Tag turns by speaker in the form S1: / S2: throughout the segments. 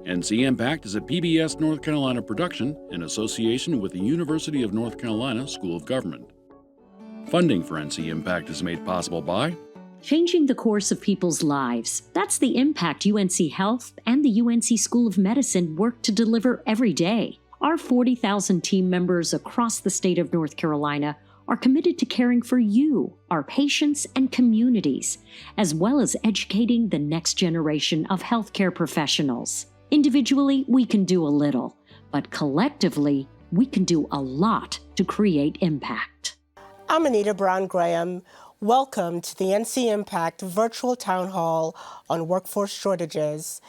S1: ncIMPACT is a PBS North Carolina production in association with the University of North Carolina School of Government. Funding for ncIMPACT is made possible by
S2: changing the course of people's lives. That's the impact UNC Health and the UNC School of Medicine work to deliver every day. Our 40,000 team members across the state of North Carolina are committed to caring for you, our patients and communities, as well as educating the next generation of healthcare professionals. Individually, we can do a little, but collectively, we can do a lot to create impact.
S3: I'm Anita Brown-Graham. Welcome to the ncIMPACT virtual town hall on workforce shortages.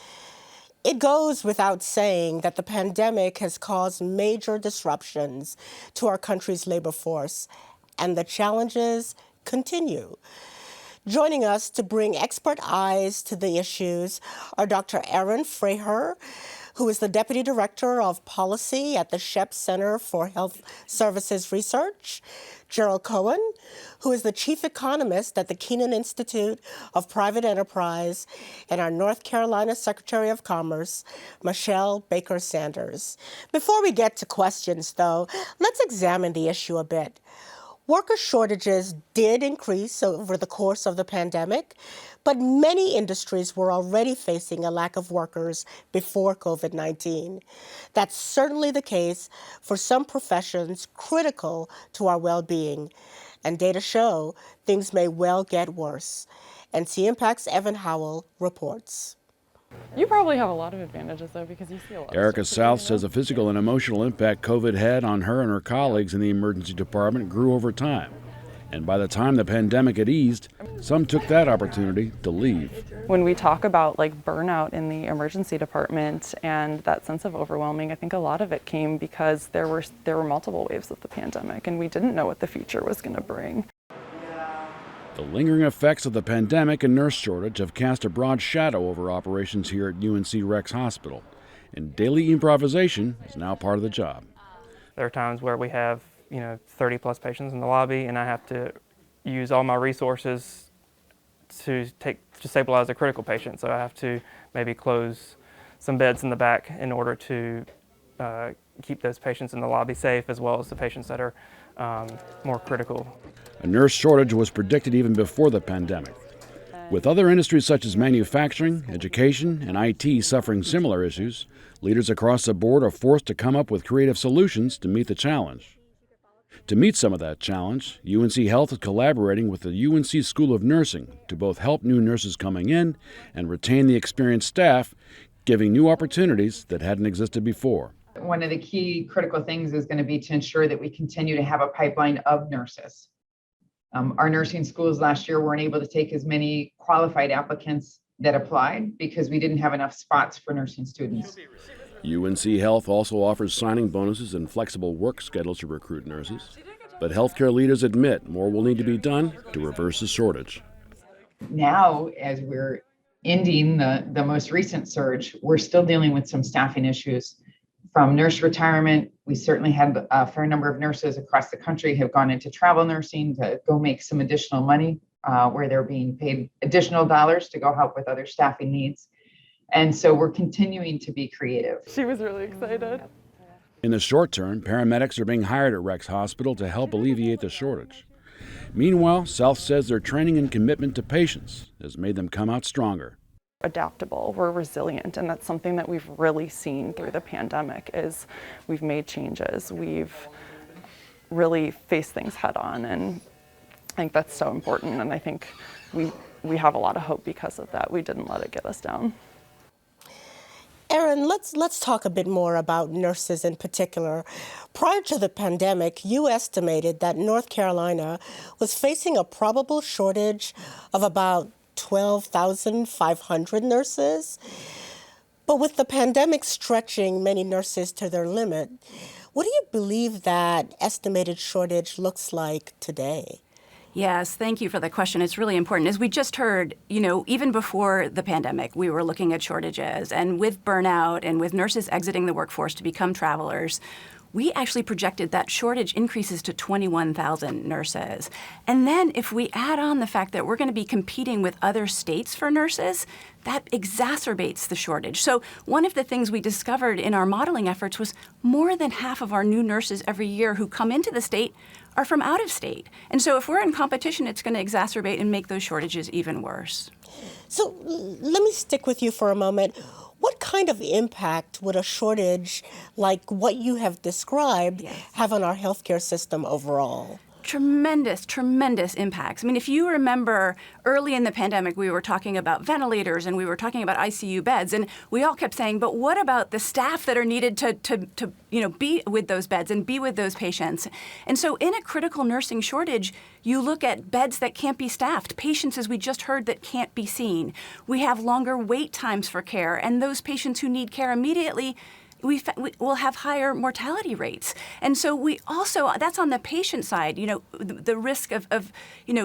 S3: It goes without saying that the pandemic has caused major disruptions to our country's labor force, and the challenges continue. Joining us to bring expert eyes to the issues are Dr. Erin Freher, who is the Deputy Director of Policy at the Shepp Center for Health Services Research, Gerald Cohen, who is the Chief Economist at the Keenan Institute of Private Enterprise, and our North Carolina Secretary of Commerce, Michelle Baker Sanders. Before we get to questions, though, let's examine the issue a bit. Worker shortages did increase over the course of the pandemic, but many industries were already facing a lack of workers before COVID-19. That's certainly the case for some professions critical to our well-being, and data show things may well get worse. ncIMPACT's Evan Howell reports.
S4: You probably have a lot of advantages, though, because you see a lot.
S1: Erica South says the physical and emotional impact COVID had on her and her colleagues in the emergency department grew over time. And by the time the pandemic had eased, some took that opportunity to leave.
S4: When we talk about burnout in the emergency department and that sense of overwhelming, I think a lot of it came because there were multiple waves of the pandemic, and we didn't know what the future was going to bring.
S1: The lingering effects of the pandemic and nurse shortage have cast a broad shadow over operations here at UNC Rex Hospital, and daily improvisation is now part of the job.
S5: There are times where we have 30 plus patients in the lobby, and I have to use all my resources to stabilize a critical patient. So I have to maybe close some beds in the back in order to keep those patients in the lobby safe, as well as the patients that are more critical.
S1: A nurse shortage was predicted even before the pandemic. With other industries such as manufacturing, education, and IT suffering similar issues, leaders across the board are forced to come up with creative solutions to meet the challenge. To meet some of that challenge, UNC Health is collaborating with the UNC School of Nursing to both help new nurses coming in and retain the experienced staff, giving new opportunities that hadn't existed before.
S6: One of the key critical things is going to be to ensure that we continue to have a pipeline of nurses. Our nursing schools last year weren't able to take as many qualified applicants that applied because we didn't have enough spots for nursing students.
S1: UNC Health also offers signing bonuses and flexible work schedules to recruit nurses. But healthcare leaders admit more will need to be done to reverse the shortage.
S6: Now, as we're ending the most recent surge, we're still dealing with some staffing issues. From nurse retirement, we certainly had a fair number of nurses across the country have gone into travel nursing to go make some additional money where they're being paid additional dollars to go help with other staffing needs. And so we're continuing to be creative.
S4: She was really excited.
S1: In the short term, paramedics are being hired at Rex Hospital to help alleviate the shortage. Meanwhile, South says their training and commitment to patients has made them come out stronger.
S4: Adaptable, we're resilient, and that's something that we've really seen through the pandemic is we've made changes, we've really faced things head on, and I think that's so important, and I think we have a lot of hope because of that. We didn't let it get us down.
S3: Erin, let's talk a bit more about nurses in particular. Prior to the pandemic, you estimated that North Carolina was facing a probable shortage of about 12,500 nurses. But with the pandemic stretching many nurses to their limit, what do you believe that estimated shortage looks like today?
S7: Yes, thank you for the question. It's really important. As we just heard, even before the pandemic, we were looking at shortages. And with burnout and with nurses exiting the workforce to become travelers, we actually projected that shortage increases to 21,000 nurses. And then if we add on the fact that we're going to be competing with other states for nurses, that exacerbates the shortage. So one of the things we discovered in our modeling efforts was more than half of our new nurses every year who come into the state are from out of state. And so if we're in competition, it's going to exacerbate and make those shortages even worse.
S3: So let me stick with you for a moment. What kind of impact would a shortage like what you have described have on our healthcare system overall?
S7: Tremendous, tremendous impacts. I mean, if you remember early in the pandemic, we were talking about ventilators and we were talking about ICU beds, and we all kept saying, but what about the staff that are needed to be with those beds and be with those patients? And so in a critical nursing shortage, you look at beds that can't be staffed, patients, as we just heard, that can't be seen. We have longer wait times for care, and those patients who need care immediately we'll have higher mortality rates. And so we also, that's on the patient side, the risk of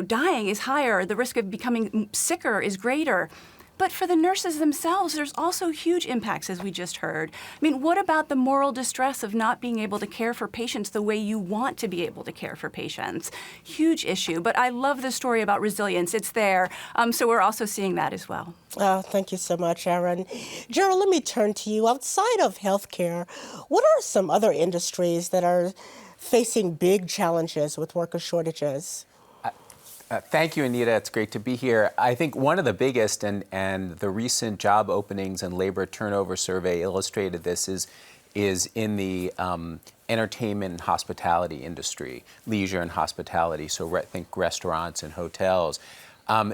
S7: dying is higher, the risk of becoming sicker is greater. But for the nurses themselves, there's also huge impacts, as we just heard. I mean, what about the moral distress of not being able to care for patients the way you want to be able to care for patients? Huge issue. But I love the story about resilience. It's there. So we're also seeing that as well.
S3: Oh, thank you so much, Erin. Gerald, let me turn to you. Outside of healthcare, what are some other industries that are facing big challenges with worker shortages?
S8: Thank you, Anita. It's great to be here. I think one of the biggest, and the recent job openings and labor turnover survey illustrated this, is in the entertainment and hospitality industry, leisure and hospitality. So think restaurants and hotels.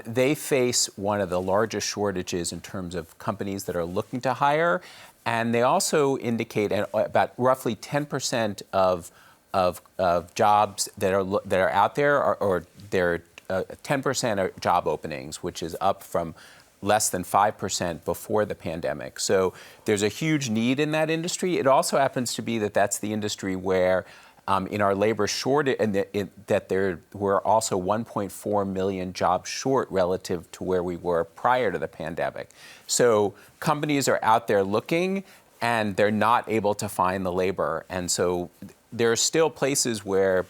S8: They face one of the largest shortages in terms of companies that are looking to hire, and they also indicate about roughly 10% of jobs that are out there or they're 10% are job openings, which is up from less than 5% before the pandemic. So there's a huge need in that industry. It also happens to be that that's the industry where in our labor shortage, and that there were also 1.4 million jobs short relative to where we were prior to the pandemic. So companies are out there looking, and they're not able to find the labor. And so there are still places where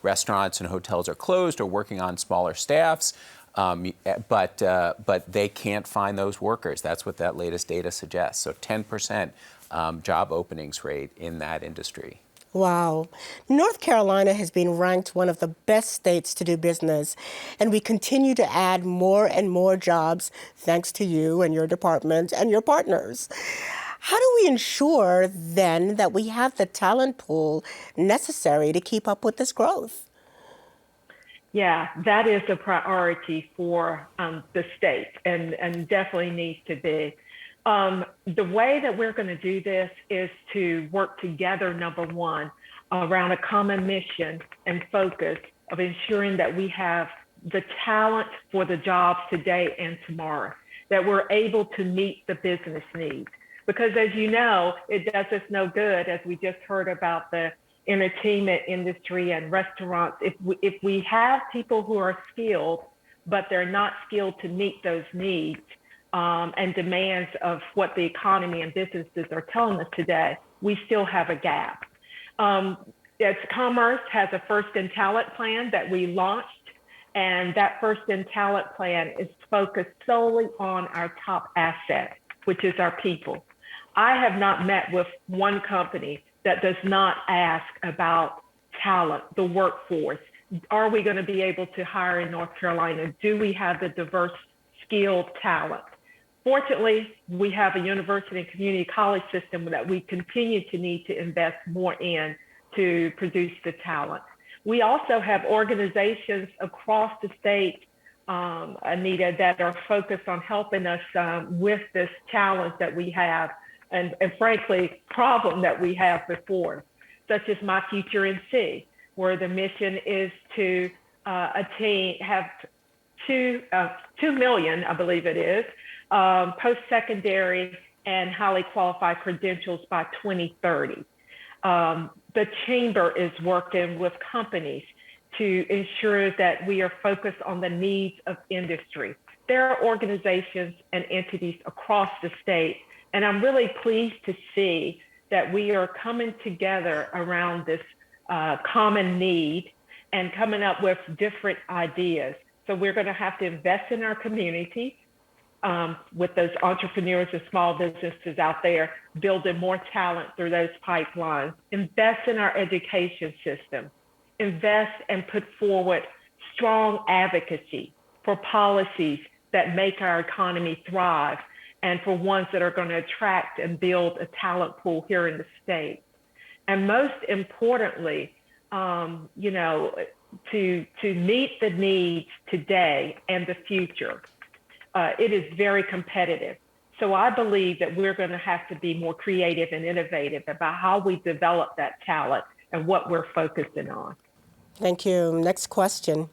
S8: restaurants and hotels are closed or working on smaller staffs, but they can't find those workers. That's what that latest data suggests. So 10% job openings rate in that industry.
S3: Wow. North Carolina has been ranked one of the best states to do business, and we continue to add more and more jobs thanks to you and your department and your partners. How do we ensure, then, that we have the talent pool necessary to keep up with this growth?
S9: Yeah, that is a priority for the state and definitely needs to be. The way that we're going to do this is to work together, number one, around a common mission and focus of ensuring that we have the talent for the jobs today and tomorrow, that we're able to meet the business needs. Because as you know, it does us no good, as we just heard about the entertainment industry and restaurants. If we have people who are skilled, but they're not skilled to meet those needs and demands of what the economy and businesses are telling us today, we still have a gap. As Commerce has a First in Talent plan that we launched, and that First in Talent plan is focused solely on our top asset, which is our people. I have not met with one company that does not ask about talent, the workforce. Are we going to be able to hire in North Carolina? Do we have the diverse, skilled talent? Fortunately, we have a university and community college system that we continue to need to invest more in to produce the talent. We also have organizations across the state, Anita, that are focused on helping us with this challenge that we have and frankly, problem that we have before, such as My Future NC, where the mission is to have 2 million, I believe it is, post-secondary and highly qualified credentials by 2030. The Chamber is working with companies to ensure that we are focused on the needs of industry. There are organizations and entities across the state, and I'm really pleased to see that we are coming together around this common need and coming up with different ideas. So we're going to have to invest in our community with those entrepreneurs and small businesses out there, building more talent through those pipelines, invest in our education system, invest and put forward strong advocacy for policies that make our economy thrive and for ones that are going to attract and build a talent pool here in the state. And most importantly, you know, to meet the needs today and the future, it is very competitive. So I believe that we're going to have to be more creative and innovative about how we develop that talent and what we're focusing on.
S3: Thank you. Next question.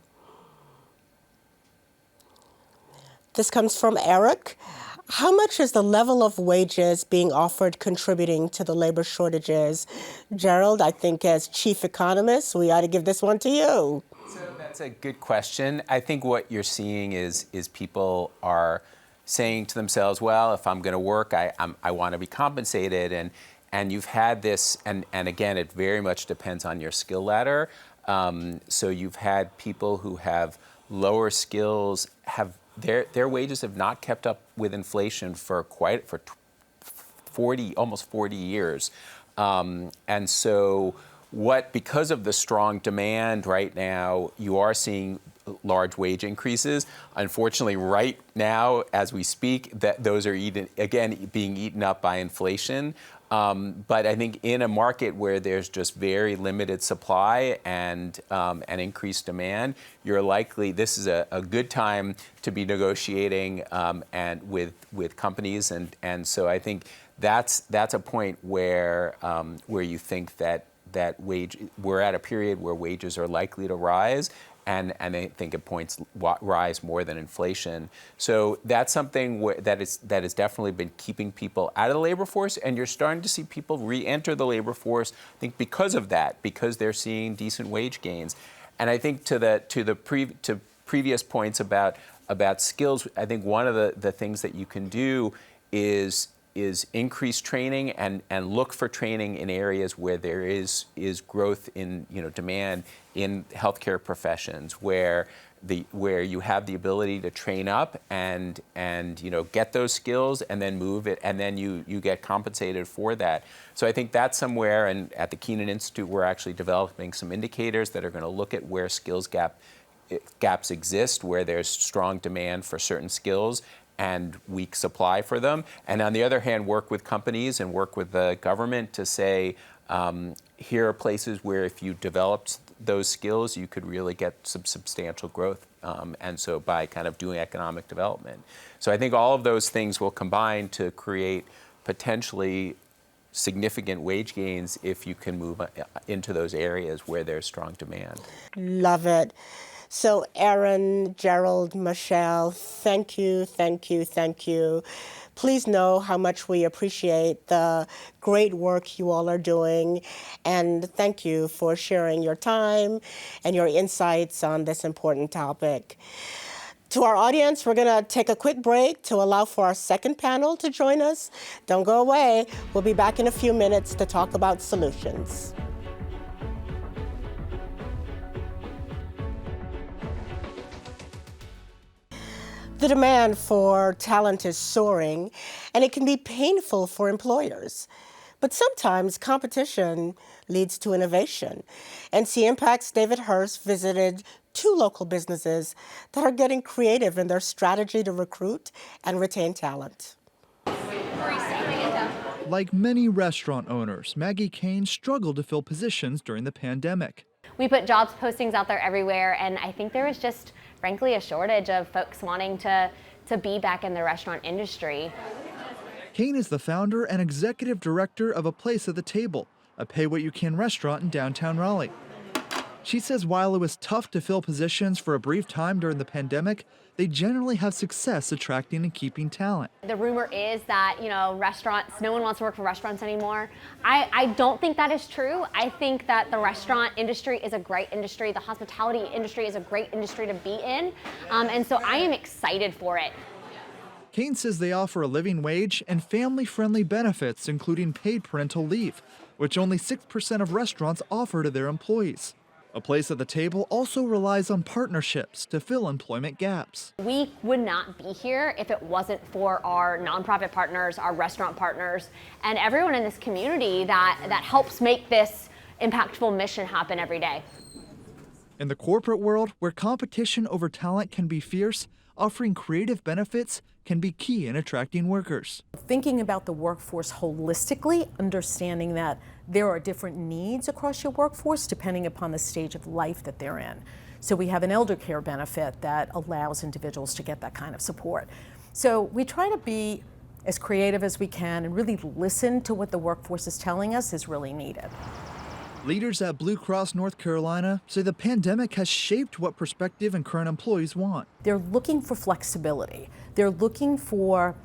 S3: This comes from Eric. How much is the level of wages being offered contributing to the labor shortages? Gerald, I think as chief economist, we ought to give this one to you.
S8: So that's a good question. I think what you're seeing is people are saying to themselves, well, if I'm going to work, I want to be compensated. And you've had this, and again, it very much depends on your skill ladder. So you've had people who have lower skills, their wages have not kept up with inflation for 40, almost 40 years. And so because of the strong demand right now, you are seeing large wage increases. Unfortunately, right now, as we speak, those are being eaten up by inflation. But I think in a market where there's just very limited supply and increased demand, you're likely, this is a good time to be negotiating and with companies. And so I think that's a point where you think that we're at a period where wages are likely to rise. And I think at points rise more than inflation. So that's something that has definitely been keeping people out of the labor force. And you're starting to see people re-enter the labor force, I think, because of that, because they're seeing decent wage gains. And I think to previous points about skills, I think one of the things that you can do is increase training and look for training in areas where there is growth in demand in healthcare professions, where you have the ability to train up and get those skills and then move it, and then you get compensated for that. So I think that's somewhere, and at the Keenan Institute we're actually developing some indicators that are going to look at where skills gaps exist, where there's strong demand for certain skills and weak supply for them. And on the other hand, work with companies and work with the government to say, here are places where if you developed those skills, you could really get some substantial growth. And so by kind of doing economic development. So I think all of those things will combine to create potentially significant wage gains if you can move into those areas where there's strong demand.
S3: Love it. So Aaron, Gerald, Michelle, thank you, thank you, thank you. Please know how much we appreciate the great work you all are doing, and thank you for sharing your time and your insights on this important topic. To our audience, we're going to take a quick break to allow for our second panel to join us. Don't go away. We'll be back in a few minutes to talk about solutions. The demand for talent is soaring, and it can be painful for employers. But sometimes competition leads to innovation. ncIMPACT's David Hurst visited 2 local businesses that are getting creative in their strategy to recruit and retain talent.
S10: Like many restaurant owners, Maggie Kane struggled to fill positions during the pandemic.
S11: We put jobs postings out there everywhere, and I think there was just, frankly, a shortage of folks wanting to be back in the restaurant industry.
S10: Kane is the founder and executive director of A Place at the Table, a pay-what-you-can restaurant in downtown Raleigh. She says while it was tough to fill positions for a brief time during the pandemic, they generally have success attracting and keeping talent.
S11: The rumor is that, restaurants, no one wants to work for restaurants anymore. I don't think that is true. I think that the restaurant industry is a great industry. The hospitality industry is a great industry to be in. And so I am excited for it.
S10: Kane says they offer a living wage and family-friendly benefits, including paid parental leave, which only 6% of restaurants offer to their employees. A Place at the Table also relies on partnerships to fill employment gaps.
S11: We would not be here if it wasn't for our nonprofit partners, our restaurant partners, and everyone in this community that helps make this impactful mission happen every day.
S10: In the corporate world, where competition over talent can be fierce, offering creative benefits can be key in attracting workers.
S12: Thinking about the workforce holistically, understanding that there are different needs across your workforce depending upon the stage of life that they're in. So we have an elder care benefit that allows individuals to get that kind of support. So we try to be as creative as we can and really listen to what the workforce is telling us is really needed.
S10: Leaders at Blue Cross North Carolina say the pandemic has shaped what prospective and current employees want.
S12: They're looking for flexibility. They're looking for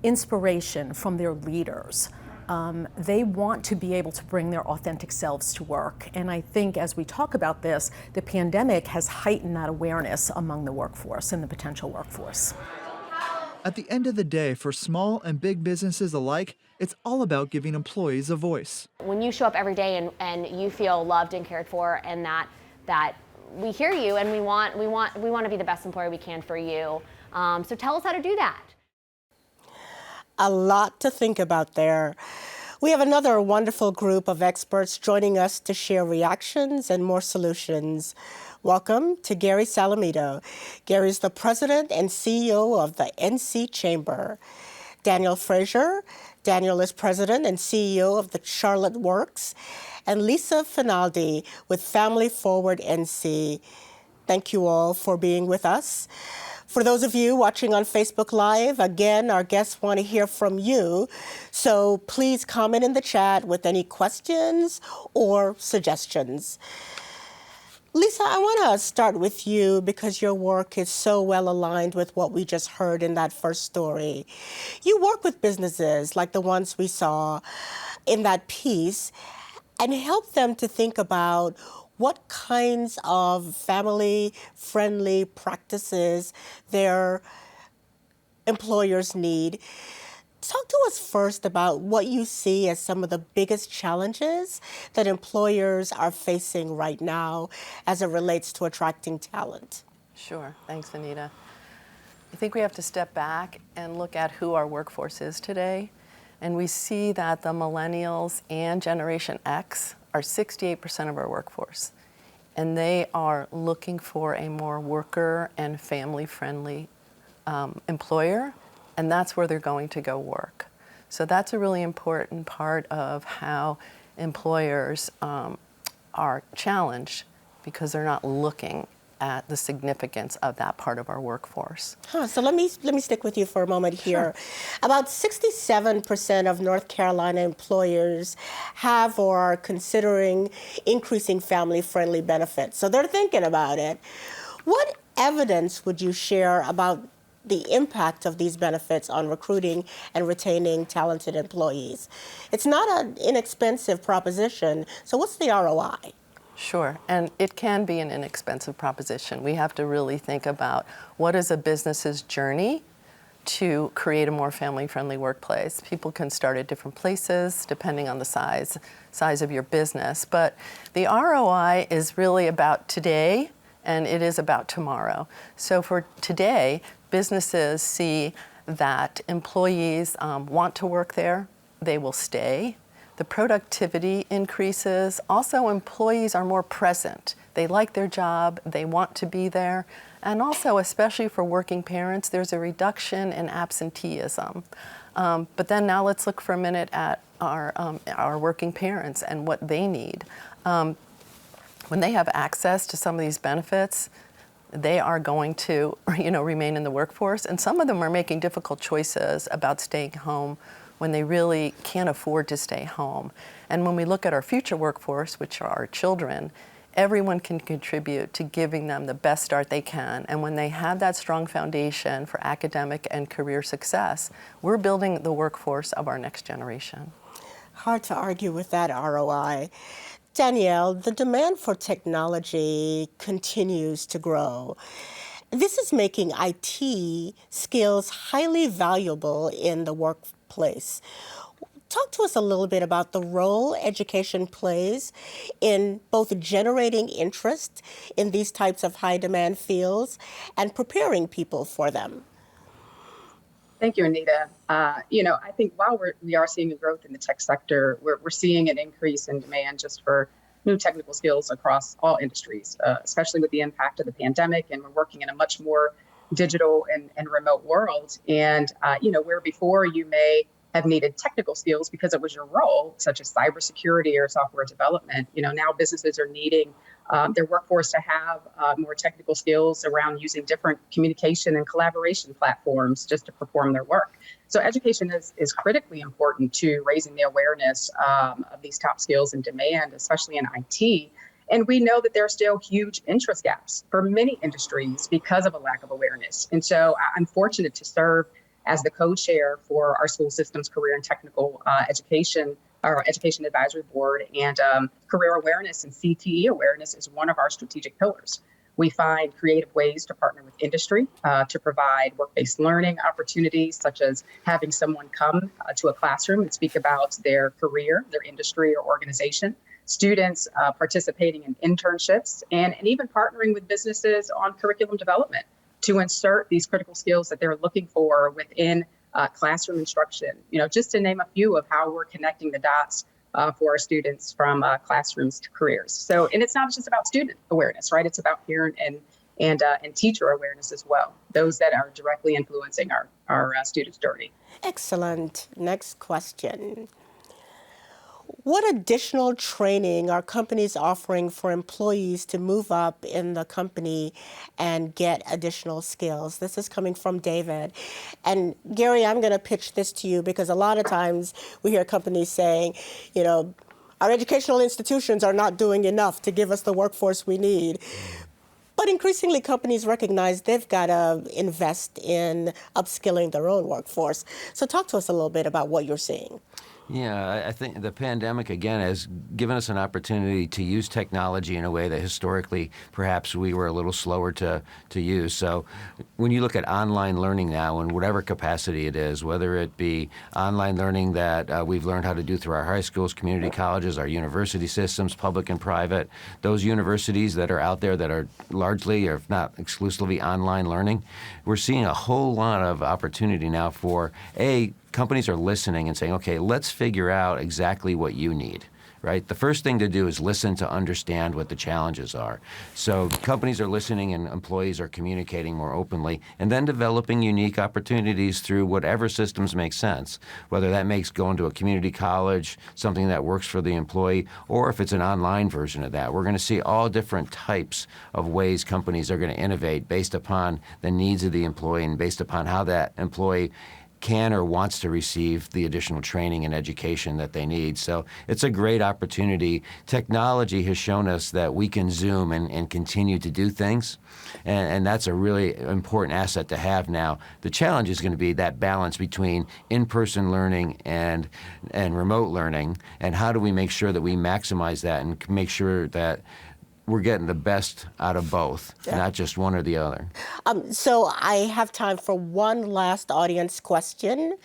S12: inspiration from their leaders. They want to be able to bring their authentic selves to work. And I think as we talk about this, the pandemic has heightened that awareness among the workforce and the potential workforce.
S10: At the end of the day, for small and big businesses alike, it's all about giving employees a voice.
S11: When you show up every day and you feel loved and cared for, and that we hear you and we want to be the best employer we can for you. So tell us how to do that.
S3: A lot to think about there. We have another wonderful group of experts joining us to share reactions and more solutions. Welcome to Gary Salamito. Gary's the president and CEO of the NC Chamber. Daniel Frazier. Daniel is president and CEO of the Charlotte Works. And Lisa Finaldi with Family Forward NC. Thank you all for being with us. For those of you watching on Facebook Live, again, our guests want to hear from you. So please comment in the chat with any questions or suggestions. Lisa, I want to start with you because your work is so well aligned with what we just heard in that first story. You work with businesses like the ones we saw in that piece and help them to think about what kinds of family-friendly practices their employers need. Talk to us first about what you see as some of the biggest challenges that employers are facing right now as it relates to attracting talent.
S13: Sure. Thanks, Anita. I think we have to step back and look at who our workforce is today. And we see that the millennials and Generation X are 68% of our workforce. And they are looking for a more worker and family-friendly employer. And that's where they're going to go work. So that's a really important part of how employers are challenged because they're not looking at the significance of that part of our workforce.
S3: So let me stick with you for a moment here. Sure. About 67% of North Carolina employers have or are considering increasing family-friendly benefits. So they're thinking about it. What evidence would you share about the impact of these benefits on recruiting and retaining talented employees? It's not an inexpensive proposition, so what's the ROI?
S13: Sure, and it can be an inexpensive proposition. We have to really think about what is a business's journey to create a more family-friendly workplace. People can start at different places depending on the size of your business, but the ROI is really about today and it is about tomorrow. So for today, businesses see that employees want to work there, they will stay. The productivity increases. Also, employees are more present. They like their job, they want to be there. And also, especially for working parents, there's a reduction in absenteeism. But then now let's look for a minute at our working parents and what they need. When they have access to some of these benefits, they are going to, remain in the workforce. And some of them are making difficult choices about staying home when they really can't afford to stay home. And when we look at our future workforce, which are our children, everyone can contribute to giving them the best start they can. And when they have that strong foundation for academic and career success, we're building the workforce of our next generation.
S3: Hard to argue with that ROI. Danielle, the demand for technology continues to grow. This is making IT skills highly valuable in the workplace. Talk to us a little bit about the role education plays in both generating interest in these types of high demand fields and preparing people for them.
S14: Thank you, Anita. I think while we are seeing a growth in the tech sector, we're seeing an increase in demand just for new technical skills across all industries, especially with the impact of the pandemic. And we're working in a much more digital and remote world. And, where before you may have needed technical skills because it was your role, such as cybersecurity or software development, now businesses are needing their workforce to have more technical skills around using different communication and collaboration platforms just to perform their work. So education is critically important to raising the awareness of these top skills in demand, especially in IT. And we know that there are still huge interest gaps for many industries because of a lack of awareness. And so I'm fortunate to serve as the co-chair for our school systems career and technical education, our education advisory board, and career awareness and CTE awareness is one of our strategic pillars. We find creative ways to partner with industry to provide work-based learning opportunities, such as having someone come to a classroom and speak about their career, their industry, or organization. Students participating in internships, and even partnering with businesses on curriculum development to insert these critical skills that they're looking for within classroom instruction. Just to name a few of how we're connecting the dots for our students from classrooms to careers. So, and it's not just about student awareness, right? It's about parent and teacher awareness as well. Those that are directly influencing our students' journey.
S3: Excellent. Next question. What additional training are companies offering for employees to move up in the company and get additional skills? This is coming from David. And Gary, I'm going to pitch this to you because a lot of times we hear companies saying, our educational institutions are not doing enough to give us the workforce we need. But increasingly, companies recognize they've got to invest in upskilling their own workforce. So talk to us a little bit about what you're seeing.
S15: Yeah, I think the pandemic, again, has given us an opportunity to use technology in a way that historically perhaps we were a little slower to use. So when you look at online learning now in whatever capacity it is, whether it be online learning that we've learned how to do through our high schools, community colleges, our university systems, public and private, those universities that are out there that are largely, or if not exclusively, online learning, we're seeing a whole lot of opportunity now for, companies are listening and saying, okay, let's figure out exactly what you need, right? The first thing to do is listen to understand what the challenges are. So companies are listening and employees are communicating more openly, and then developing unique opportunities through whatever systems make sense, whether that makes going to a community college, something that works for the employee, or if it's an online version of that. We're going to see all different types of ways companies are going to innovate based upon the needs of the employee and based upon how that employee can or wants to receive the additional training and education that they need. So it's a great opportunity. Technology has shown us that we can Zoom and continue to do things, and that's a really important asset to have now. The challenge is going to be that balance between in-person learning and remote learning, and how do we make sure that we maximize that and make sure that we're getting the best out of both, not just one or the other.
S3: So I have time for one last audience question.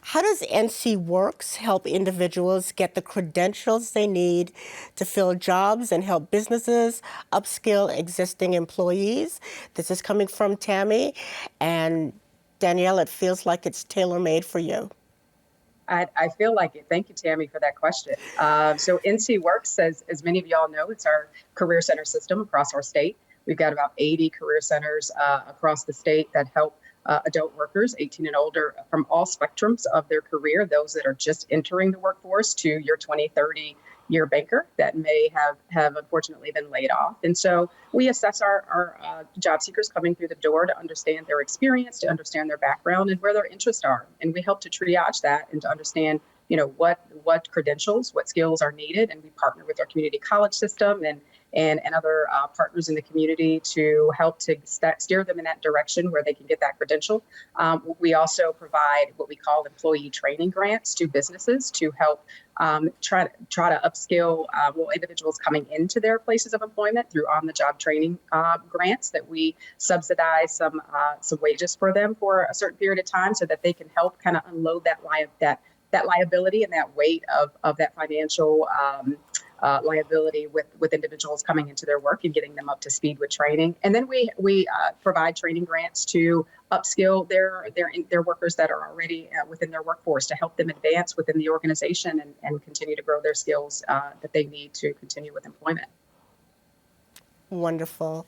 S3: How does NC Works help individuals get the credentials they need to fill jobs and help businesses upskill existing employees? This is coming from Tammy. And Danielle, it feels like it's tailor-made for you.
S14: I feel like it. Thank you, Tammy, for that question. So NC Works, as many of y'all know, it's our career center system across our state. We've got about 80 career centers across the state that help adult workers 18 and older from all spectrums of their career, those that are just entering the workforce to your 20, 30-year banker that may have unfortunately been laid off. And so we assess our job seekers coming through the door to understand their experience, to understand their background and where their interests are. And we help to triage that and to understand, what credentials, what skills are needed. And we partner with our community college system and other partners in the community to help to steer them in that direction where they can get that credential. We also provide what we call employee training grants to businesses to help try to upskill individuals coming into their places of employment through on-the-job training grants that we subsidize some wages for them for a certain period of time, so that they can help kind of unload that liability and that weight of that financial liability with individuals coming into their work and getting them up to speed with training. And then we provide training grants to upskill their workers that are already within their workforce, to help them advance within the organization and continue to grow their skills that they need to continue with employment.
S3: Wonderful.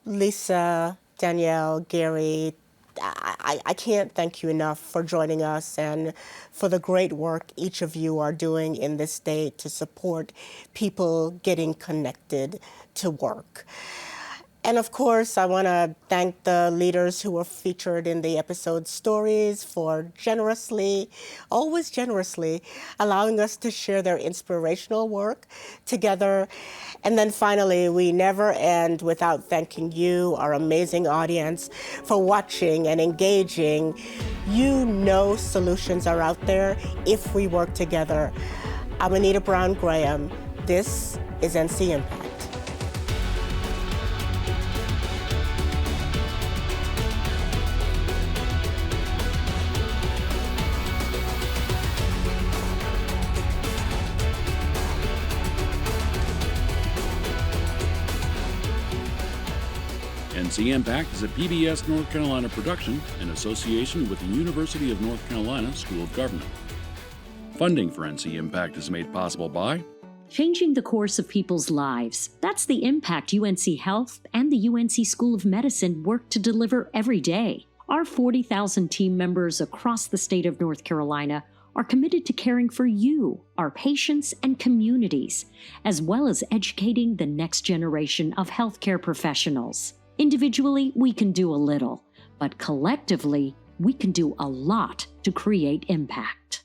S3: Lisa, Danielle, Gary, I can't thank you enough for joining us and for the great work each of you are doing in this state to support people getting connected to work. And of course, I want to thank the leaders who were featured in the episode stories for always generously, allowing us to share their inspirational work together. And then finally, we never end without thanking you, our amazing audience, for watching and engaging. You know solutions are out there if we work together. I'm Anita Brown Graham. This is ncIMPACT.
S1: ncIMPACT is a PBS North Carolina production in association with the University of North Carolina School of Government. Funding for ncIMPACT is made possible by
S2: changing the course of people's lives. That's the impact UNC Health and the UNC School of Medicine work to deliver every day. Our 40,000 team members across the state of North Carolina are committed to caring for you, our patients and communities, as well as educating the next generation of healthcare professionals. Individually, we can do a little, but collectively, we can do a lot to create impact.